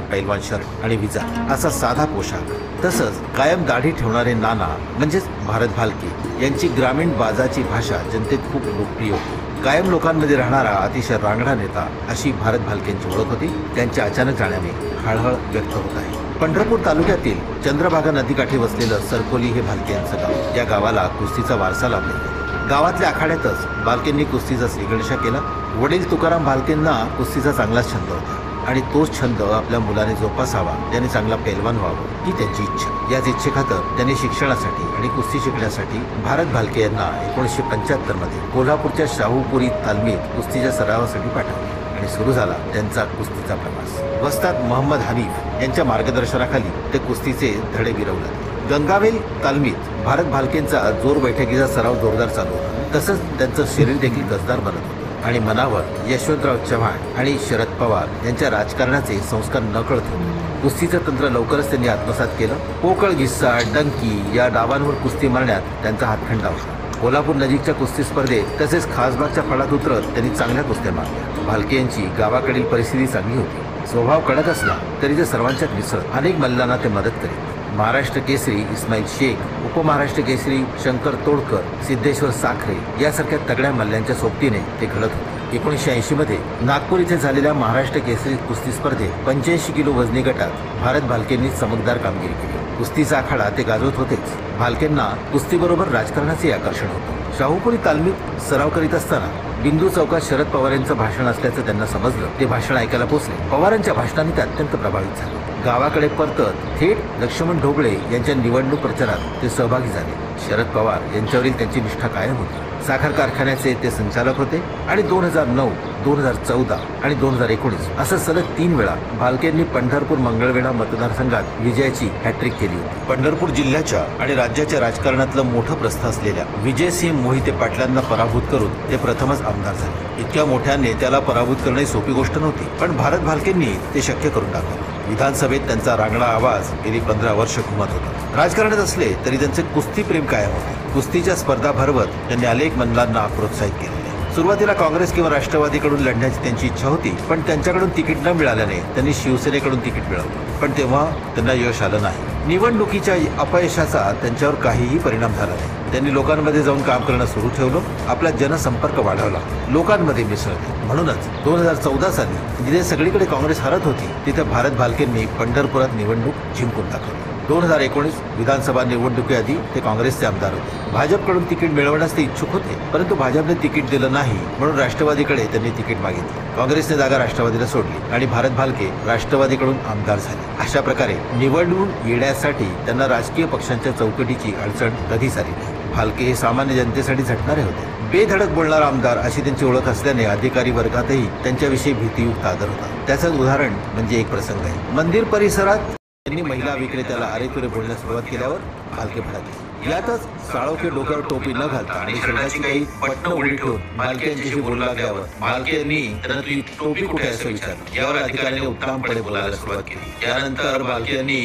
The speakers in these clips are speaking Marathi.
पैलवान शर्ट आणि विजा असा साधा पोशाख, तसंच कायम दाढी ठेवणारे नाना म्हणजेच भारत भालके यांची ग्रामीण बाजाची भाषा जनतेत खूप लोकप्रिय होती। कायम लोकांमध्ये राहणारा अतिशय रांगडा नेता अशी भारत भालकेंची ओळख होती। त्यांच्या अचानक जाण्याने हळहळ व्यक्त होत आहे। पंढरपूर तालुक्यातील चंद्रभागा नदीकाठी वसलेलं सरकोली हे भालके यांचं गाव। या गावाला कुस्तीचा वारसा लाभलेला। गावातल्या आखाड्यातच भालकेंनी कुस्तीचा श्रीगणेशा केला। वडील तुकाराम भालकेंना कुस्तीचा चांगलाच छंद होता आणि तोच छंद आपल्या मुलाने जोपासावा, त्याने चांगला पैलवान व्हावं ही त्यांची इच्छा। याच इच्छेखातर त्यांनी शिक्षणासाठी आणि कुस्ती शिकण्यासाठी भारत भालके यांना 1975 मध्ये कोल्हापूरच्या शाहूपुरी तालमीत कुस्तीच्या सरावासाठी पाठवले आणि सुरू झाला त्यांचा कुस्तीचा प्रवास। वस्ताद मोहम्मद हनीफ यांच्या मार्गदर्शनाखाली ते कुस्तीचे धडे गिरवू लागले। गंगावेल तालमीत भारत भालकेंचा जोर बैठकीचा सराव जोरदार चालू होता। तसंच त्यांचं शरीर देखील गजदार बनत होतं आणि मनावर यशवंतराव चव्हाण आणि शरद पवार यांच्या राजकारणाचे संस्कार नकळत होते। कुस्तीचं तंत्र लवकरच त्यांनी आत्मसात केलं। पोकळ, गिस्सा, डंकी या डावांवर कुस्ती मारण्यात त्यांचा हातखंडा होता। कोल्हापूर नजीकच्या कुस्ती स्पर्धेत तसेच खासबागच्या फळात उतरत त्यांनी चांगल्या कुस्त्या मारल्या। भालके यांची गावाकडील परिस्थिती चांगली होती। स्वभाव कडक असला तरी ते सर्वांच्यात मिसळत अनेक मल्लांना ते मदत करीत। महाराष्ट्र केसरी इस्माईल शेख, उपमहाराष्ट्र केसरी शंकर तोडकर, सिद्धेश्वर साखरे यासारख्या तगड्या मल्ल्यांच्या सोबतीने ते घडत होते। 1980 मध्ये नागपूर इथे झालेल्या महाराष्ट्र केसरी कुस्ती स्पर्धेत 85 किलो वजनी गटात भारत भालकेंनी चमकदार कामगिरी केली। कुस्तीचा आखाडा ते गाजवत होतेच, भालकेंना कुस्तीबरोबर राजकारणाचे आकर्षण होतं। शाहूपुरी तालमीत सराव करीत असताना बिंदू चौकात शरद पवार यांचं भाषण असल्याचं त्यांना समजलं। ते भाषण ऐकायला पोचले। पवारांच्या भाषणाने ते अत्यंत प्रभावित झाले। गावाकडे परतत थेट लक्ष्मण ढोबळे यांच्या निवडणूक प्रचारात ते सहभागी झाले। शरद पवार यांच्यावरील त्यांची निष्ठा कायम होती। साखर कारखान्याचे ते संचालक होते आणि 2009, 2014 आणि 2019 असं सलग 3 वेळा भालकेंनी पंढरपूर मंगळवेढा मतदारसंघात विजयाची हॅट्रिक केली होती। पंढरपूर जिल्ह्याच्या आणि राज्याच्या राजकारणातलं मोठं प्रस्थ असलेल्या विजयसिंह मोहिते पाटलांना पराभूत करून ते प्रथमच आमदार झाले। इतक्या मोठ्या नेत्याला पराभूत करणे सोपी गोष्ट नव्हती, पण भारत भालकेंनी ते शक्य करून दाखवले। विधानसभेत त्यांचा रांगडा आवाज गेली 15 वर्ष घुमत होता। राजकारणात असले तरी त्यांचे कुस्ती प्रेम कायम होते। कुस्तीच्या स्पर्धा भरवत त्यांनी अनेक मल्लांना प्रोत्साहित केले। सुरुवातीला काँग्रेस किंवा राष्ट्रवादीकडून लढण्याची त्यांची इच्छा होती, पण त्यांच्याकडून तिकीट न मिळाल्याने त्यांनी शिवसेनेकडून तिकीट मिळवलं, पण तेव्हा त्यांना यश आलं नाही। निवडणुकीच्या अपयशाचा त्यांच्यावर काहीही परिणाम झाला नाही। त्यांनी लोकांमध्ये जाऊन काम करणं सुरू ठेवलं, आपला जनसंपर्क वाढवला, लोकांमध्ये मिसळले। म्हणूनच 2014 साली जिथे सगळीकडे काँग्रेस हरत होती, तिथे भारत भालकेंनी पंढरपुरात निवडणूक जिंकून दाखवली। 2019 विधानसभा निवडणुकीआधी ते काँग्रेसचे आमदार होते। भाजपकडून तिकीट मिळवण्यास ते इच्छुक होते, परंतु भाजपने तिकीट दिलं नाही, म्हणून राष्ट्रवादीकडे त्यांनी तिकीट मागितले। काँग्रेसने जागा राष्ट्रवादीला सोडली आणि भारत भालके राष्ट्रवादीकडून आमदार झाले। अशा प्रकारे निवडून येण्यासाठी त्यांना राजकीय पक्षांच्या चौकटीची अडचण कधीच आली नाही। भालके हे सामान्य जनतेसाठी झटणारे होते। बेधडक बोलणारा आमदार अशी त्यांची ओळख असल्याने अधिकारी वर्गातही त्यांच्याविषयी भीतीयुक्त आदर होता। त्याचं उदाहरण म्हणजे एक प्रसंग आहे। मंदिर परिसरात त्यांनी महिला विक्रेत्याला अरेतुरे बोलण्यास सुरुवात केल्यावर भालके भडकले। यातच साळोखे डोक्यावर टोपी न घालता आणि शरीराची काही पट्टं उडी ठेवून भालके यांच्याशी बोलू लागल्यावर भालके यांनी त्यांना तुझी टोपी कुठे असं विचारलं। यावर अधिकाऱ्याने उत्तमपणे बोलायला सुरुवात केली। त्यानंतर भालके यांनी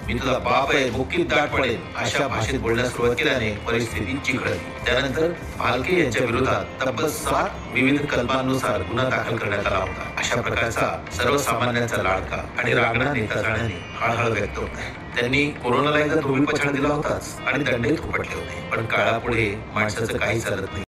मी तुझा बाप आहे, मुक्कीत दाट पडेल अशा भाषेत बोलण्यास सुरुवात केल्याने परिस्थिती चिघळली। त्यानंतर भालके यांच्या विरोधात तब्बल 7 विविध कलमांनुसार गुन्हा दाखल करण्यात आला होता। अशा प्रकारचा सर्वसामान्यांचा लाडका आणि रांगडा नेता जाण्याने हळहळ व्यक्त होत आहे। त्यांनी कोरोनाला एकदा धोबीपछाड दिला होताच आणि दंडही थोपटले होते, पण काळापुढे माणसाचं काही चालत नाही।